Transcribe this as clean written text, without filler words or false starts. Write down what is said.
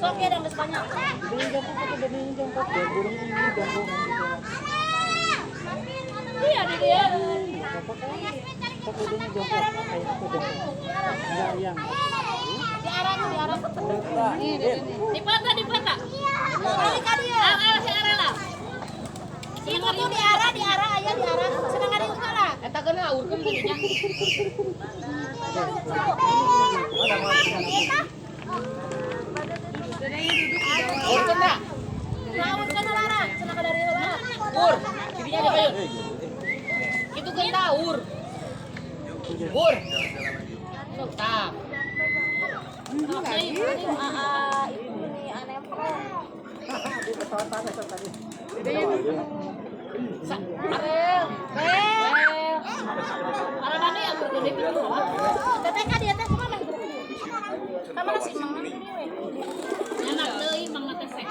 Sok ya dan banyak. Iya di dia. Diarah. Dipata. Balik ka dia. Si arah lah. Itu tuh diarah aya diarah. Senang ari usah. Eta geuna urkeun tadinya. Urkeun da. Urkeun lara, cenah ka dari heula. Ur, didinya ada payun. Itu geuna ur. Ur. Sok tah. Ini aneh pro. Arel. Arana yang bergede gitu. Teteh ka dia teh kumaha? Ka mana sih mang ini we? Enak teuing mang teh sek.